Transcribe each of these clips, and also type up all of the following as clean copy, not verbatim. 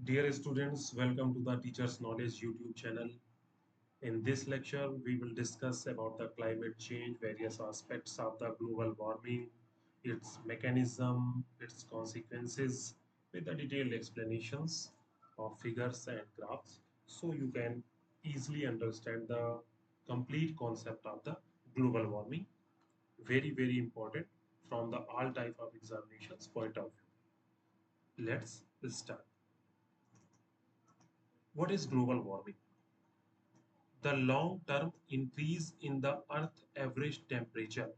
Dear students, welcome to the Teachers Knowledge YouTube channel. In this lecture, we will discuss about the climate change, various aspects of the global warming, its mechanism, its consequences, with the detailed explanations of figures and graphs, so you can easily understand the complete concept of the global warming. Very, very important from the all type of examinations point of view. Let's start. What is global warming? The long-term increase in the Earth average temperature.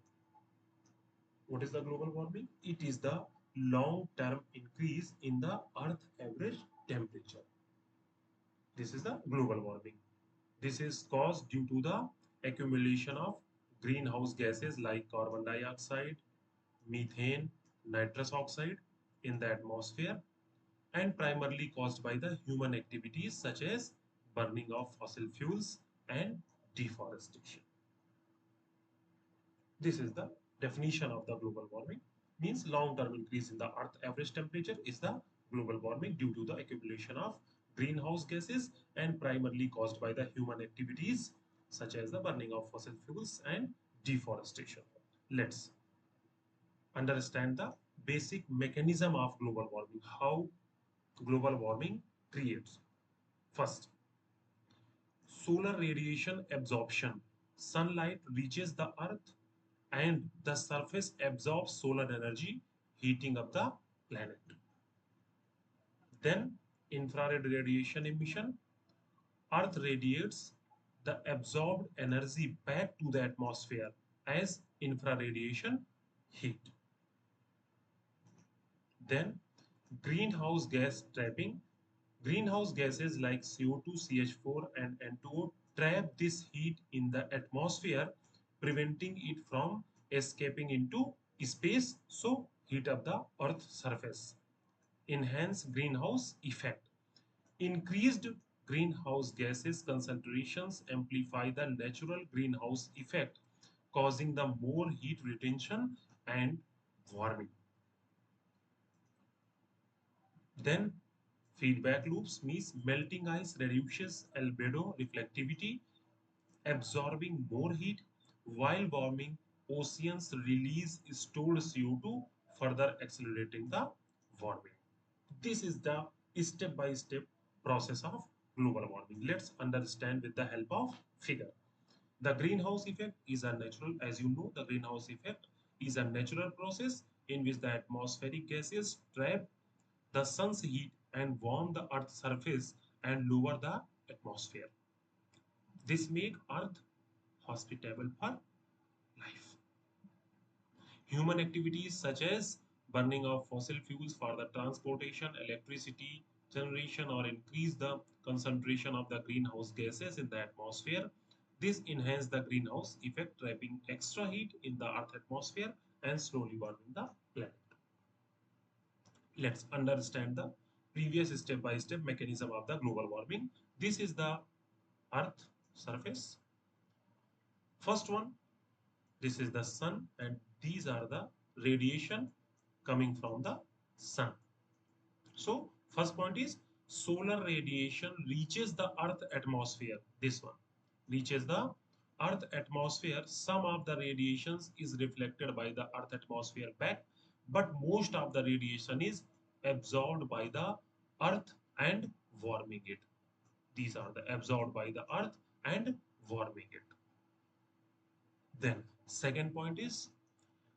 What is the global warming? It is the long-term increase in the Earth average temperature. This is the global warming. This is caused due to the accumulation of greenhouse gases like carbon dioxide, methane, nitrous oxide in the atmosphere, and primarily caused by the human activities such as burning of fossil fuels and deforestation. This is the definition of the global warming. Means long-term increase in the Earth average temperature is the global warming due to the accumulation of greenhouse gases and primarily caused by the human activities such as the burning of fossil fuels and deforestation. Let's understand the basic mechanism of global warming, how global warming creates. First, solar radiation absorption. Sunlight reaches the earth and the surface absorbs solar energy, heating up the planet. Then, infrared radiation emission. Earth radiates the absorbed energy back to the atmosphere as infraradiation heat. Then, greenhouse gas trapping. Greenhouse gases like CO2, CH4, and N2O trap this heat in the atmosphere, preventing it from escaping into space, so heat up the Earth's surface. Enhance greenhouse effect. Increased greenhouse gases concentrations amplify the natural greenhouse effect, causing the more heat retention and warming. Then feedback loops means melting ice reduces albedo reflectivity, absorbing more heat, while warming oceans release stored CO2, further accelerating the warming. This is the step-by-step process of global warming. Let's understand with the help of figure. The greenhouse effect is a natural, as you know, the greenhouse effect is a natural process in which the atmospheric gases trap the sun's heat and warm the earth's surface and lower the atmosphere. This make earth hospitable for life. Human activities such as burning of fossil fuels for the transportation, electricity generation, or increase the concentration of the greenhouse gases in the atmosphere. This enhance the greenhouse effect, trapping extra heat in the earth atmosphere and slowly warming the planet. Let's understand the previous step-by-step mechanism of the global warming. This is the earth surface. First one, this is the sun, and these are the radiation coming from the sun. So first point is solar radiation reaches the earth atmosphere. This one reaches the earth atmosphere. Some of the radiations is reflected by the earth atmosphere back, but most of the radiation is absorbed by the earth and warming it. These are the absorbed by the earth and warming it. Then second point is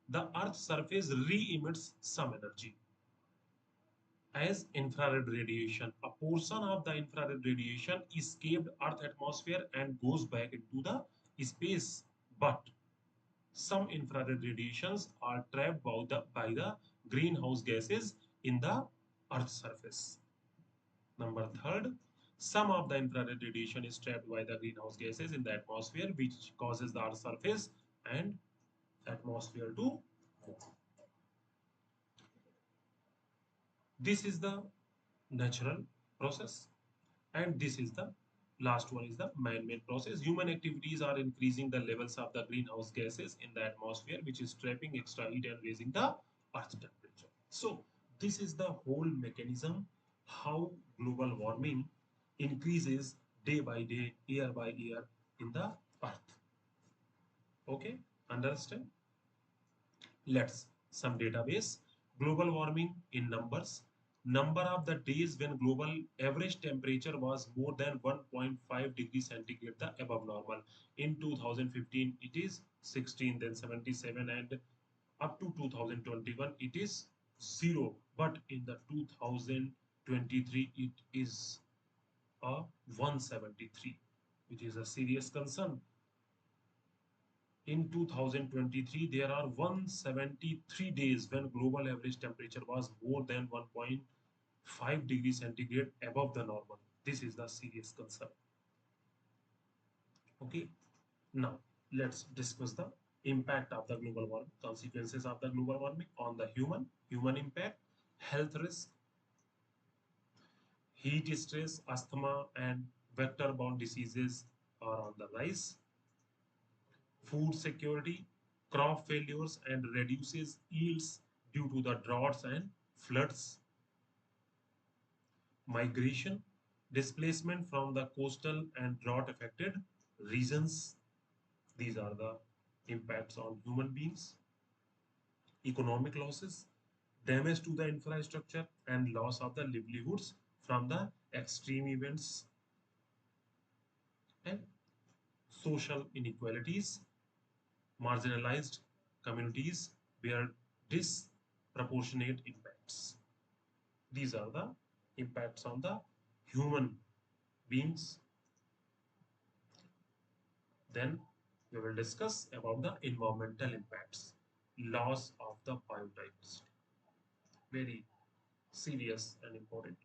the earth's surface re-emits some energy as infrared radiation. A portion of the infrared radiation escaped earth atmosphere and goes back into the space, but some infrared radiations are trapped by the greenhouse gases in the earth's surface. Number third, some of the infrared radiation is trapped by the greenhouse gases in the atmosphere, which causes the earth's surface and atmosphere to move. This is the natural process, and this is the last one is the man-made process. Human activities are increasing the levels of the greenhouse gases in the atmosphere, which is trapping extra heat and raising the earth temperature. So this is the whole mechanism how global warming increases day by day, year by year in the earth. Okay, understand? Let's some database. Global warming in numbers. Number of the days when global average temperature was more than 1.5 degrees centigrade the above normal. In 2015 it is 16, then 77, and up to 2021 it is 0. But in the 2023 it is a 173, which is a serious concern. In 2023, there are 173 days when global average temperature was more than 1.5 degrees centigrade above the normal. This is the serious concern. Okay, now let's discuss the impact of the global warming, consequences of the global warming on the human impact, health risk, heat stress, asthma, and vector-borne diseases are on the rise. Food security, crop failures, and reduces yields due to the droughts and floods. Migration, displacement from the coastal and drought affected regions. These are the impacts on human beings. Economic losses, damage to the infrastructure, and loss of the livelihoods from the extreme events. And social inequalities, marginalized communities bear disproportionate impacts. These are the impacts on the human beings. Then we will discuss about the environmental impacts. Loss of the biodiversity. Very serious and important.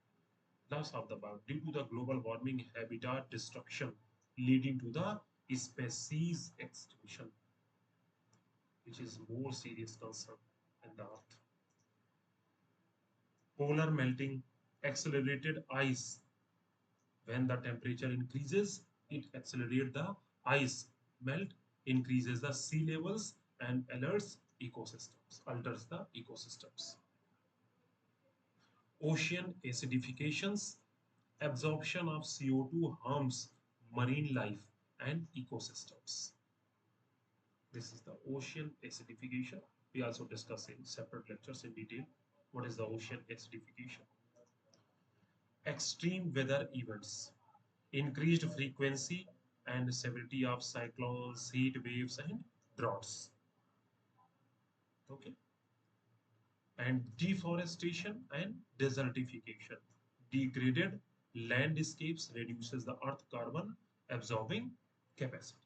Loss of the biodiversity due to the global warming, habitat destruction leading to the species extinction, which is more serious concern in the earth. Polar melting, accelerated ice. When the temperature increases, it accelerates the ice melt, increases the sea levels, and alters the ecosystems. Ocean acidifications, absorption of CO2 harms marine life and ecosystems. This is the ocean acidification. We also discuss in separate lectures in detail what is the ocean acidification. Extreme weather events, increased frequency and severity of cyclones, heat waves, and droughts. Okay, and deforestation and desertification. Degraded landscapes reduces the earth carbon absorbing capacity.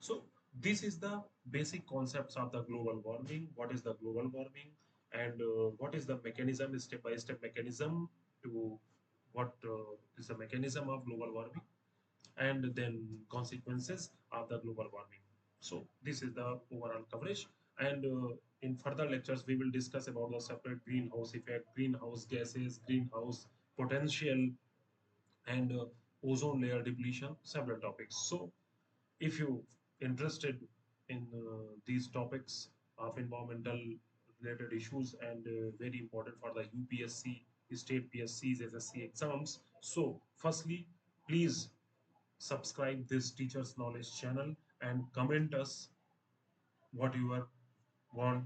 So this is the basic concepts of the global warming. What is the global warming, and what is the mechanism, step by step mechanism to what is the mechanism of global warming, and then consequences of the global warming. So this is the overall coverage, and in further lectures we will discuss about the separate greenhouse effect, greenhouse gases, greenhouse potential, and ozone layer depletion, several topics. So if you interested in these topics of environmental related issues, and very important for the UPSC, state PSCs, SSC exams, so firstly please subscribe this teachers knowledge channel and comment us what you are want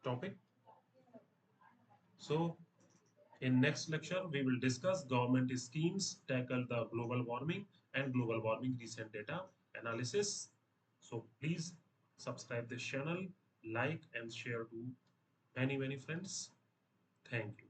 topic. So in next lecture we will discuss government schemes tackle the global warming and global warming recent data analysis. So please subscribe this channel, like and share to many friends. Thank you.